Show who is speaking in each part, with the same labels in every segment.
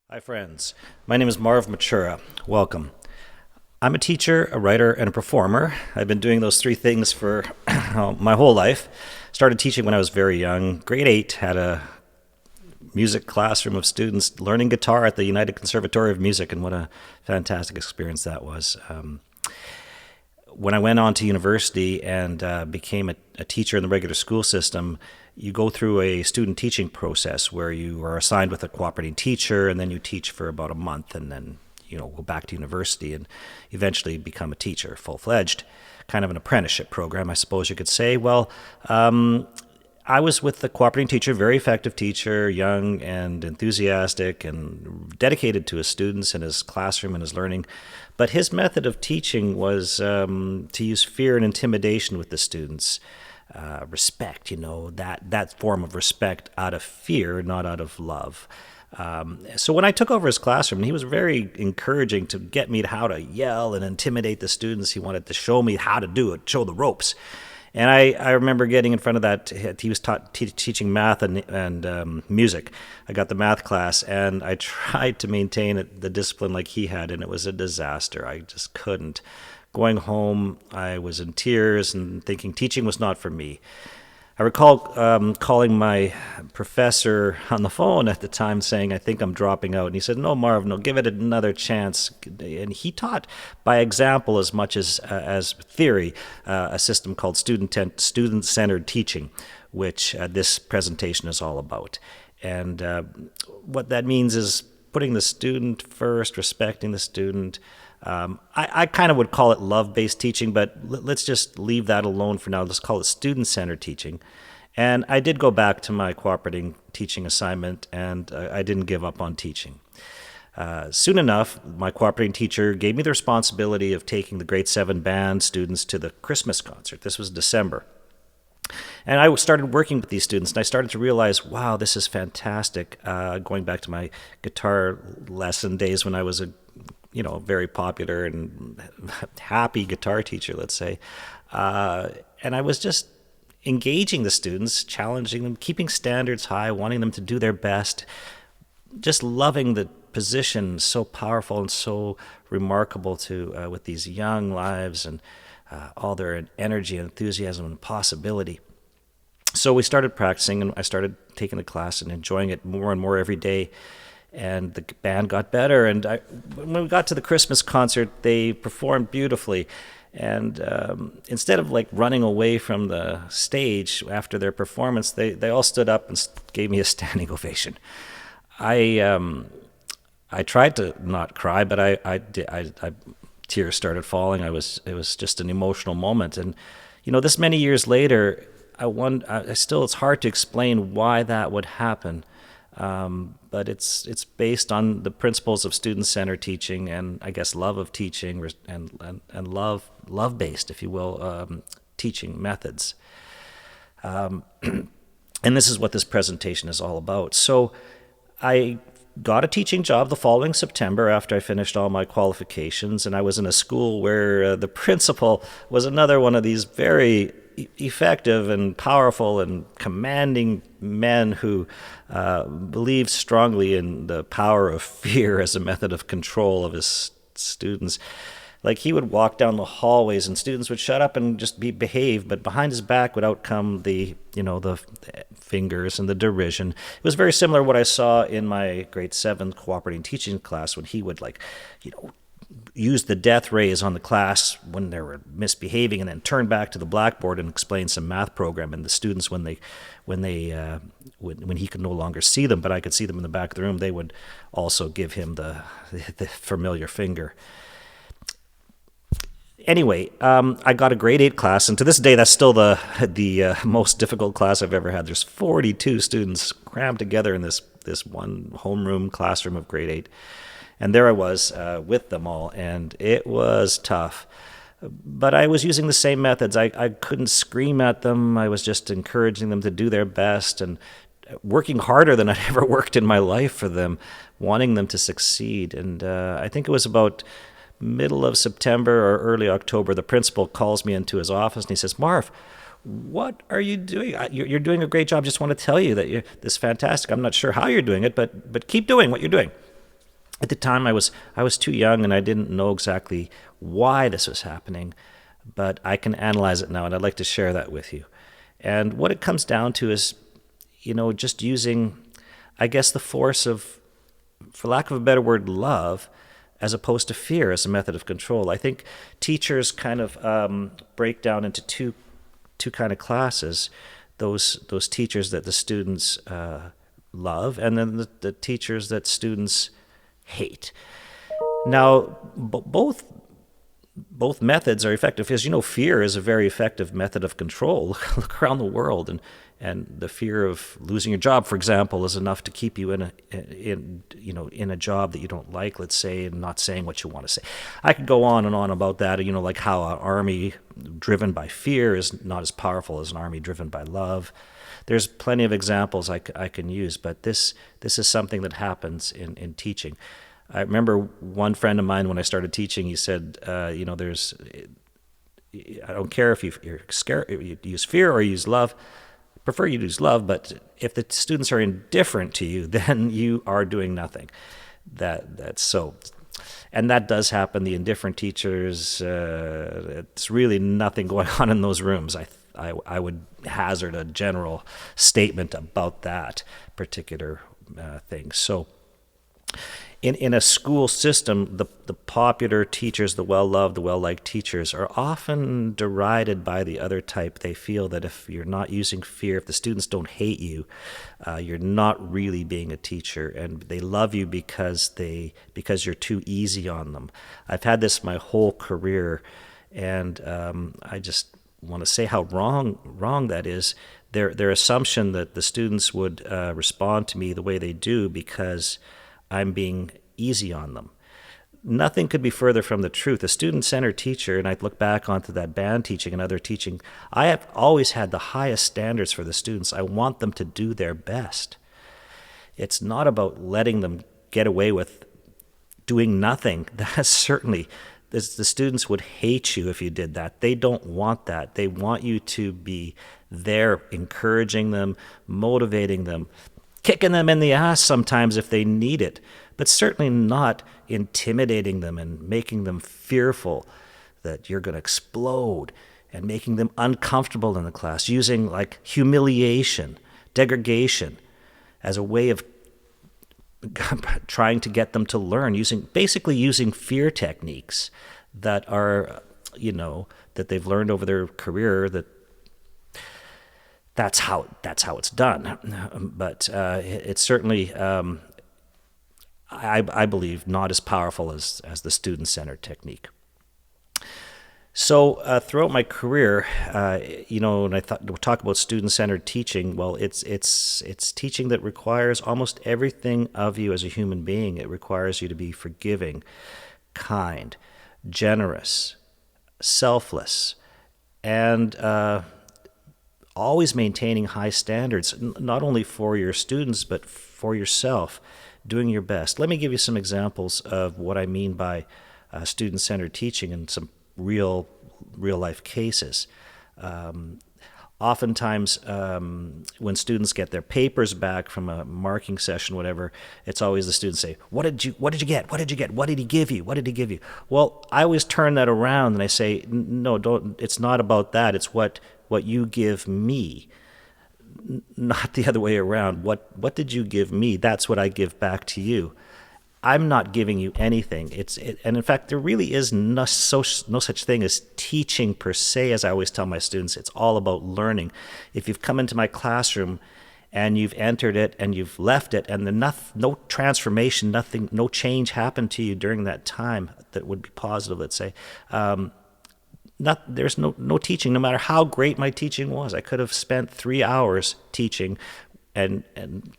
Speaker 1: Hi, friends. My name is Marv Matura. Welcome. I'm a teacher, a writer, and a performer. I've been doing those three things for my whole life. Started teaching when I was very young. Grade 8, had a music classroom of students learning guitar at the United Conservatory of Music, and what a fantastic experience that was. When I went on to university and became a teacher in the regular school system, you go through a student teaching process where you are assigned with a cooperating teacher, and then you teach for about a month, and then go back to university and eventually become a teacher, full-fledged, kind of an apprenticeship program, I suppose you could say. Well, I was with the cooperating teacher, very effective teacher, young and enthusiastic and dedicated to his students and his classroom and his learning. But his method of teaching was to use fear and intimidation with the students. Respect, that form of respect out of fear, not out of love. So when I took over his classroom, he was very encouraging to get me to how to yell and intimidate the students. He wanted to show me how to do it, show the ropes. And I remember getting in front of that. He was teaching math and music. I got the math class, and I tried to maintain the discipline like he had, and it was a disaster. I just couldn't. Going home, I was in tears and thinking teaching was not for me. I recall calling my professor on the phone at the time saying, I think I'm dropping out. And he said, no, Marv, no, give it another chance. And he taught by example as much as theory, a system called student-centered teaching, which this presentation is all about. And what that means is putting the student first, respecting the student. I kind of would call it love-based teaching, but let's just leave that alone for now. Let's call it student-centered teaching. And I did go back to my cooperating teaching assignment, and I didn't give up on teaching. Soon enough, my cooperating teacher gave me the responsibility of taking the grade 7 band students to the Christmas concert. This was December. And I started working with these students, and I started to realize, wow, this is fantastic. Going back to my guitar lesson days when I was a very popular and happy guitar teacher, let's say. And I was just engaging the students, challenging them, keeping standards high, wanting them to do their best, just loving the position, so powerful and so remarkable with these young lives and all their energy and enthusiasm and possibility. So we started practicing, and I started taking the class and enjoying it more and more every day. And the band got better. And when we got to the Christmas concert, they performed beautifully. And instead of running away from the stage after their performance, they all stood up and gave me a standing ovation. I tried to not cry, but I tears started falling. It was just an emotional moment. And this many years later, it's hard to explain why that would happen. But it's based on the principles of student-centered teaching, and I guess love of teaching, and love-based, if you will, teaching methods. And this is what this presentation is all about. So I got a teaching job the following September after I finished all my qualifications, and I was in a school where the principal was another one of these very effective and powerful and commanding men who believed strongly in the power of fear as a method of control of his students. He would walk down the hallways and students would shut up and just behave, but behind his back would outcome the fingers and the derision. It was very similar to what I saw in my grade 7 cooperating teaching class when he would use the death rays on the class when they were misbehaving, and then turn back to the blackboard and explain some math program. And the students, when he could no longer see them, but I could see them in the back of the room, they would also give him the familiar finger. Anyway, I got a grade 8 class, and to this day, that's still the most difficult class I've ever had. There's 42 students crammed together in this one homeroom classroom of grade 8. And there I was with them all, and it was tough. But I was using the same methods. I couldn't scream at them. I was just encouraging them to do their best and working harder than I'd ever worked in my life for them, wanting them to succeed. And I think it was about middle of September or early October, the principal calls me into his office, and he says, Marv, what are you doing? You're doing a great job. Just want to tell you that this is fantastic. I'm not sure how you're doing it, but keep doing what you're doing. At the time, I was too young and I didn't know exactly why this was happening, but I can analyze it now, and I'd like to share that with you. And what it comes down to is, just using, I guess, the force of, for lack of a better word, love, as opposed to fear as a method of control. I think teachers kind of break down into two kind of classes: those teachers that the students love, and then the teachers that students hate. Now, both methods are effective. As you know, fear is a very effective method of control. Look around the world, and the fear of losing your job, for example, is enough to keep you in a job that you don't like, let's say, and not saying what you want to say. I could go on and on about that. Like how an army driven by fear is not as powerful as an army driven by love. There's plenty of examples I can use, but this is something that happens in teaching. I remember one friend of mine, when I started teaching, he said, there's, I don't care if you're scared, you use fear or you use love. I prefer you use love, but if the students are indifferent to you, then you are doing nothing. That's so. And that does happen. The indifferent teachers, it's really nothing going on in those rooms. I would hazard a general statement about that particular thing. So in a school system, the popular teachers, the well-loved, the well-liked teachers are often derided by the other type. They feel that if you're not using fear, if the students don't hate you, you're not really being a teacher, and they love you because you're too easy on them. I've had this my whole career, and I just want to say how wrong that is. Their assumption that the students would respond to me the way they do because I'm being easy on them. Nothing could be further from the truth. A student-centered teacher, and I look back onto that band teaching and other teaching, I have always had the highest standards for the students. I want them to do their best. It's not about letting them get away with doing nothing. That's certainly, the students would hate you if you did that. They don't want that. They want you to be there, encouraging them, motivating them, kicking them in the ass sometimes if they need it, but certainly not intimidating them and making them fearful that you're going to explode, and making them uncomfortable in the class, using like humiliation, degradation as a way of trying to get them to learn, basically using fear techniques that are, that they've learned over their career, that's how it's done. But it's certainly, I believe, not as powerful as the student-centered technique. So throughout my career, when I talk about student-centered teaching, well, it's teaching that requires almost everything of you as a human being. It requires you to be forgiving, kind, generous, selfless, and always maintaining high standards, not only for your students, but for yourself, doing your best. Let me give you some examples of what I mean by student-centered teaching in some real-life cases. Oftentimes, when students get their papers back from a marking session, whatever, it's always the students say, what did you get? What did you get? What did he give you? What did he give you? Well, I always turn that around and I say, no, don't. It's not about that. It's what you give me, not the other way around. What did you give me? That's what I give back to you. I'm not giving you anything. And in fact, there really is no such thing as teaching per se, as I always tell my students. It's all about learning. If you've come into my classroom and you've entered it and you've left it, and no transformation, nothing, no change happened to you during that time that would be positive, let's say, there's no teaching, no matter how great my teaching was. I could have spent 3 hours teaching and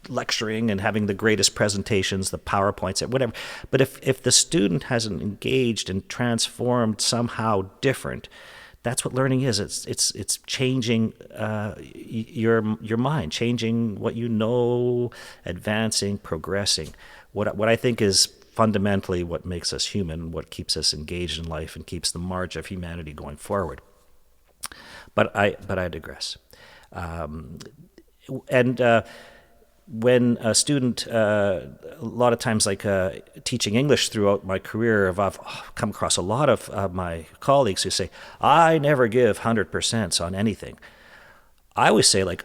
Speaker 1: lecturing and having the greatest presentations, the PowerPoints, whatever. But if the student hasn't engaged and transformed somehow different, that's what learning is. It's changing your mind, changing what you know, advancing, progressing. What I think is fundamentally what makes us human, what keeps us engaged in life and keeps the march of humanity going forward. But I digress. And when a student, a lot of times, like teaching English throughout my career, I've come across a lot of my colleagues who say, I never give 100% on anything. I always say, like,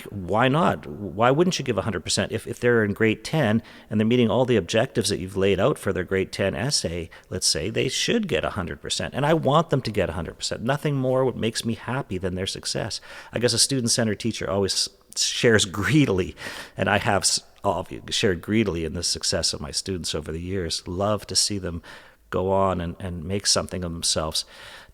Speaker 1: why not? Why wouldn't you give 100%? If they're in grade 10 and they're meeting all the objectives that you've laid out for their grade 10 essay, let's say, they should get 100%. And I want them to get 100%. Nothing more makes me happy than their success. I guess a student-centered teacher always shares greedily, and I have shared greedily in the success of my students over the years. Love to see them go on and make something of themselves.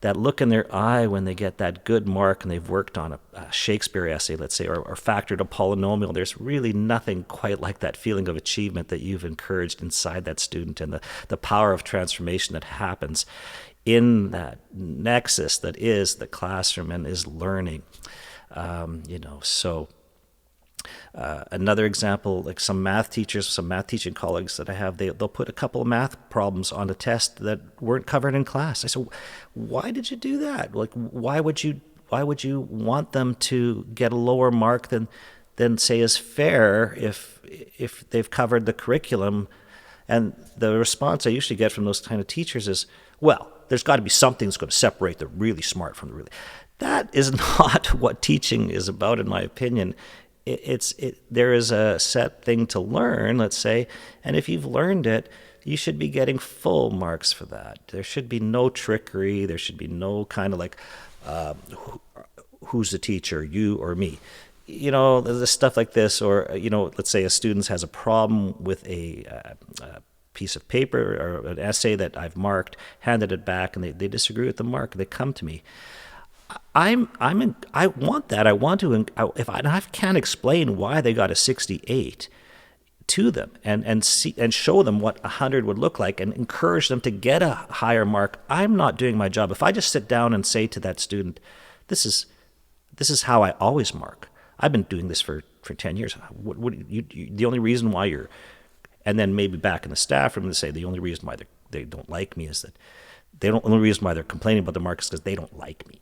Speaker 1: That look in their eye when they get that good mark and they've worked on a Shakespeare essay, let's say, or factored a polynomial, there's really nothing quite like that feeling of achievement that you've encouraged inside that student, and the power of transformation that happens in that nexus that is the classroom and is learning. Another example, like some math teachers, some math teaching colleagues that I have, they'll put a couple of math problems on a test that weren't covered in class. I said, why did you do that? Like, why would you want them to get a lower mark than say is fair if they've covered the curriculum? And the response I usually get from those kind of teachers is, well, there's got to be something that's going to separate the really smart from the really. That is not what teaching is about, in my opinion. There is a set thing to learn, let's say, and if you've learned it, you should be getting full marks for that. There should be no trickery. There should be no kind of like, who's the teacher, you or me? There's stuff like this, or, let's say a student has a problem with a piece of paper or an essay that I've marked, handed it back, and they disagree with the mark. They come to me. I want that. I want to, if I can't explain why they got a 68 to them and show them what 100 would look like and encourage them to get a higher mark, I'm not doing my job. If I just sit down and say to that student, this is how I always mark. I've been doing this for 10 years. The only reason why and then maybe back in the staff room to say the only reason why they don't like me is that the only reason why they're complaining about the mark is because they don't like me.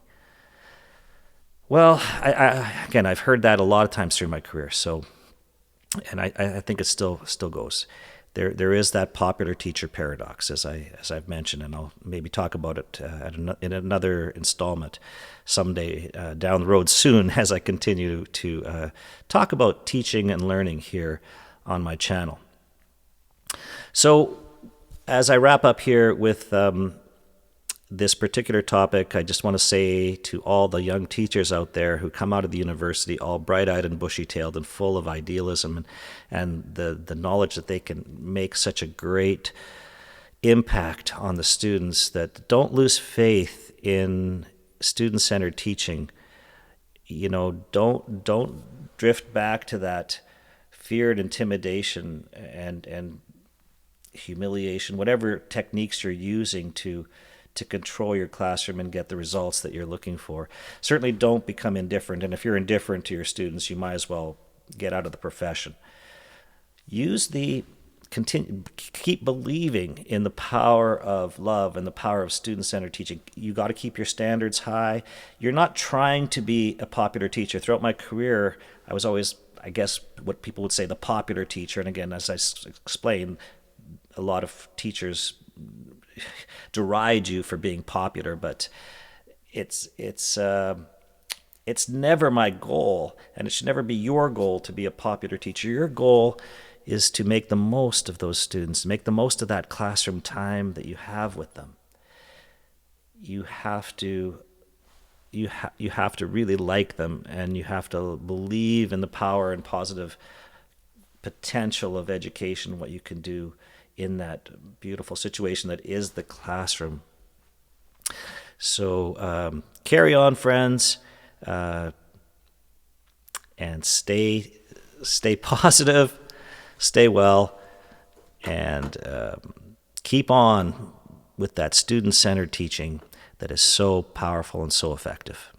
Speaker 1: Well, I've heard that a lot of times through my career. So, and I think it still goes. There is that popular teacher paradox, as I've mentioned, and I'll maybe talk about it in another installment someday down the road soon, as I continue to talk about teaching and learning here on my channel. So, as I wrap up here with this particular topic, I just want to say to all the young teachers out there who come out of the university all bright-eyed and bushy-tailed and full of idealism and the knowledge that they can make such a great impact on the students, that don't lose faith in student-centered teaching. Don't drift back to that fear and intimidation and humiliation, whatever techniques you're using to control your classroom and get the results that you're looking for. Certainly don't become indifferent, and if you're indifferent to your students, you might as well get out of the profession. Keep believing in the power of love and the power of student-centered teaching. You got to keep your standards high. You're not trying to be a popular teacher. Throughout my career, I was always, I guess, what people would say the popular teacher. And again, as I explained, a lot of teachers deride you for being popular, but it's never my goal, and it should never be your goal to be a popular teacher. Your goal is to make the most of those students, make the most of that classroom time that you have with them. You have to really like them, and you have to believe in the power and positive potential of education, what you can do in that beautiful situation that is the classroom. So carry on, friends, and stay positive, stay well, and keep on with that student-centered teaching that is so powerful and so effective.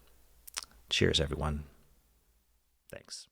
Speaker 1: Cheers, everyone. Thanks.